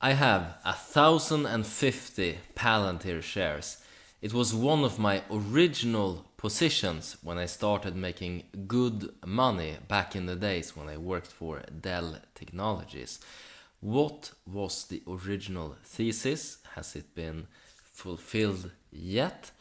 I have 1,050 Palantir shares. It was one of my original positions when I started making good money back in the days when I worked for Dell Technologies. What was the original thesis? Has it been fulfilled yet?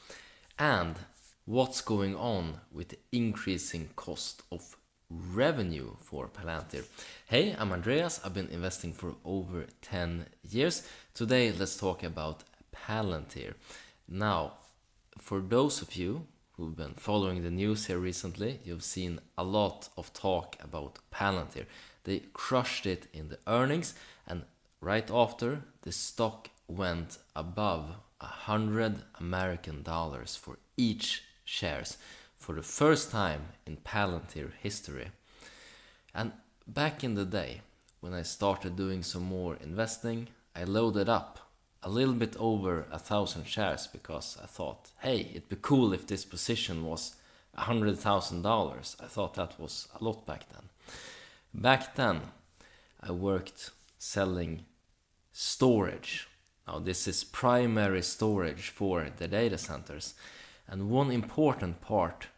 And what's going on with the increasing cost of revenue for Palantir? Hey, I'm Andreas. I've been investing for over 10 years. Today, let's talk about Palantir. Now, for those of you who've been following the news here recently, you've seen a lot of talk about Palantir. They crushed it in the earnings, and right after, the stock went above $100 for each shares for the first time in Palantir history. And back in the day, when I started doing some more investing, I loaded up a little bit over 1,000 shares because I thought, hey, it'd be cool if this position was $100,000. I thought that was a lot back then. Back then, I worked selling storage. Now, this is primary storage for the data centers. And one important part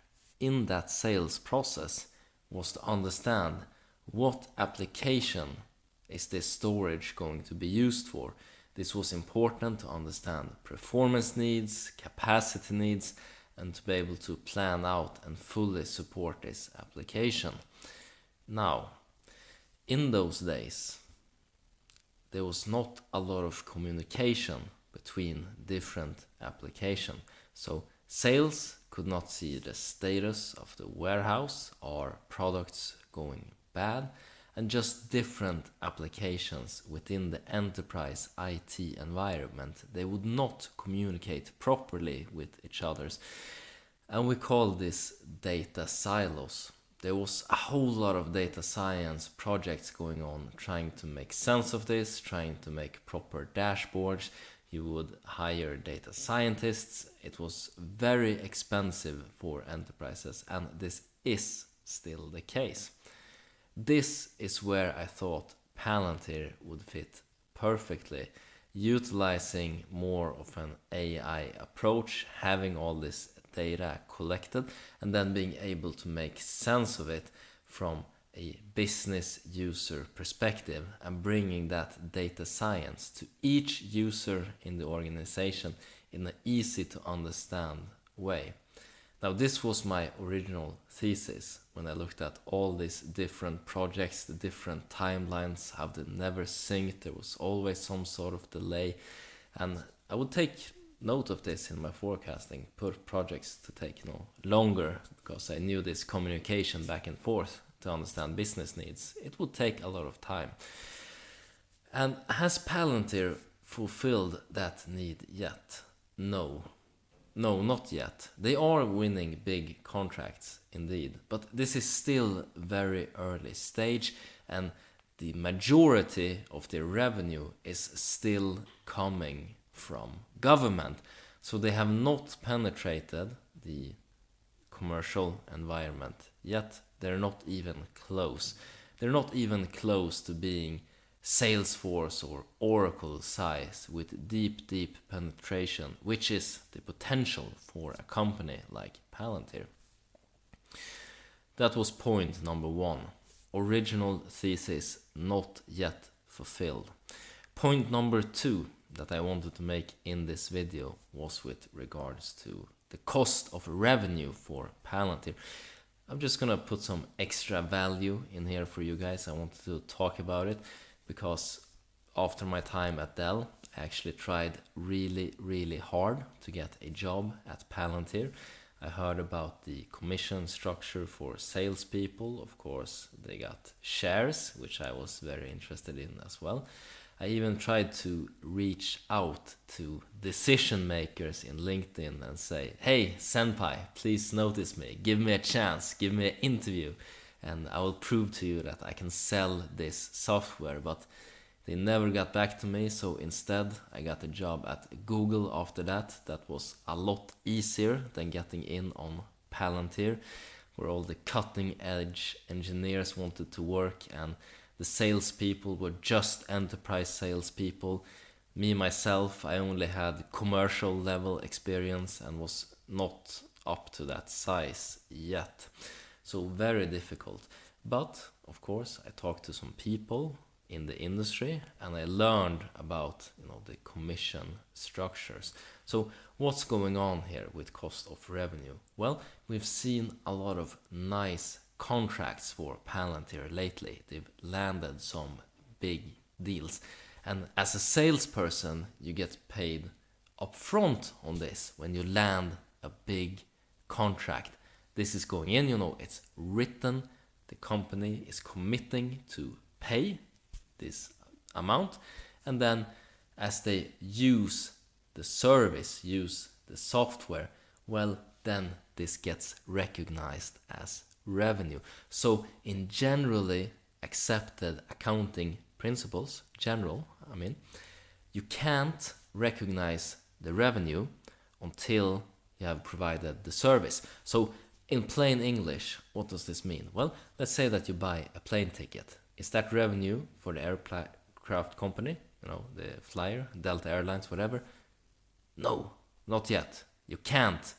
in that sales process was to understand what application is this storage going to be used for. This was important to understand performance needs, capacity needs, and to be able to plan out and fully support this application. Now, in those days, there was not a lot of communication between different applications. So sales could not see the status of the warehouse or products going bad, and just different applications within the enterprise IT environment. They would not communicate properly with each other. And we call this data silos. There was a whole lot of data science projects going on, trying to make sense of this, trying to make proper dashboards. You would hire data scientists. It was very expensive for enterprises, and this is still the case. This is where I thought Palantir would fit perfectly, utilizing more of an AI approach, having all this data collected, and then being able to make sense of it from a business user perspective and bringing that data science to each user in the organization in an easy to understand way. Now, this was my original thesis when I looked at all these different projects, the different timelines, how they never synced. There was always some sort of delay, and I would take note of this in my forecasting, put projects to take longer, because I knew this communication back and forth to understand business needs. It would take a lot of time. And has Palantir fulfilled that need yet? No, not yet. They are winning big contracts indeed, but this is still very early stage, and the majority of their revenue is still coming from government. So they have not penetrated the commercial environment yet. They're not even close. They're not even close to being Salesforce or Oracle size with deep penetration, which is the potential for a company like Palantir. That was point number one. Original thesis not yet fulfilled. Point number two that I wanted to make in this video was with regards to the cost of revenue for Palantir. I'm just gonna put some extra value in here for you guys. I wanted to talk about it because after my time at Dell, I actually tried really hard to get a job at Palantir. I heard about the commission structure for salespeople. Of course, they got shares, which I was very interested in as well. I even tried to reach out to decision makers in LinkedIn and say, hey, senpai, please notice me, give me a chance, give me an interview, and I will prove to you that I can sell this software. But they never got back to me, so instead I got a job at Google after that. That was a lot easier than getting in on Palantir, where all the cutting edge engineers wanted to work, and the salespeople were just enterprise salespeople. Me, myself, I only had commercial level experience and was not up to that size yet. So very difficult. But of course, I talked to some people in the industry and I learned about the commission structures. So what's going on here with cost of revenue? Well, we've seen a lot of nice contracts for Palantir lately. They've landed some big deals. And as a salesperson, you get paid upfront on this when you land a big contract. This is going in, it's written. The company is committing to pay this amount. And then as they use the service, use the software, well, then this gets recognized as revenue. So in generally accepted accounting principles, you can't recognize the revenue until you have provided the service. So in plain English, what does this mean? Well, let's say that you buy a plane ticket. Is that revenue for the aircraft company? The flyer, Delta Airlines, whatever? No, not yet. You can't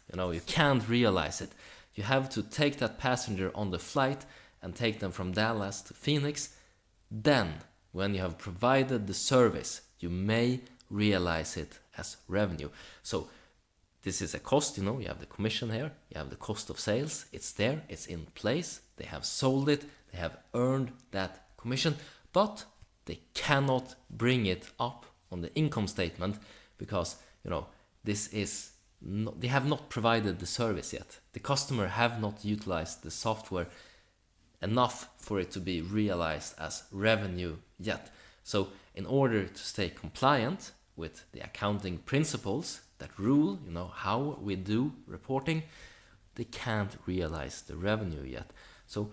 realize it. You have to take that passenger on the flight and take them from Dallas to Phoenix. Then, when you have provided the service, you may realize it as revenue. So this is a cost, you have the commission here, you have the cost of sales, it's there, it's in place, they have sold it, they have earned that commission, but they cannot bring it up on the income statement because, they have not provided the service yet. The customer have not utilized the software enough for it to be realized as revenue yet. So in order to stay compliant with the accounting principles that rule, how we do reporting, they can't realize the revenue yet. So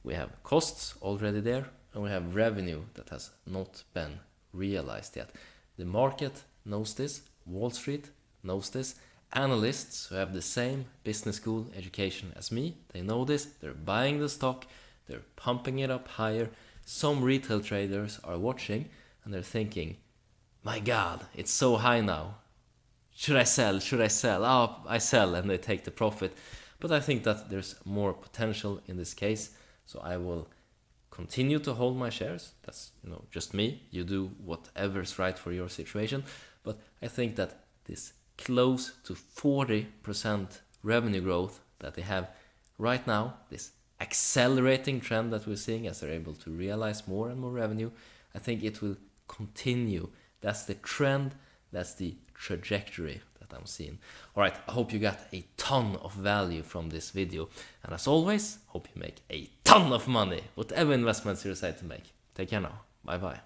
we have costs already there, and we have revenue that has not been realized yet. The market knows this, Wall Street knows this, analysts who have the same business school education as me, they know this, they're buying the stock, they're pumping it up higher. Some retail traders are watching and they're thinking, my God, it's so high now. Should I sell? Oh, I sell, and they take the profit. But I think that there's more potential in this case, so I will continue to hold my shares. That's just me. You do whatever's right for your situation. But I think that this close to 40% revenue growth that they have right now, this accelerating trend that we're seeing as they're able to realize more and more revenue, I think it will continue. That's the trend, that's the trajectory that I'm seeing. Alright, I hope you got a ton of value from this video. And as always, hope you make a ton of money, whatever investments you decide to make. Take care now. Bye bye.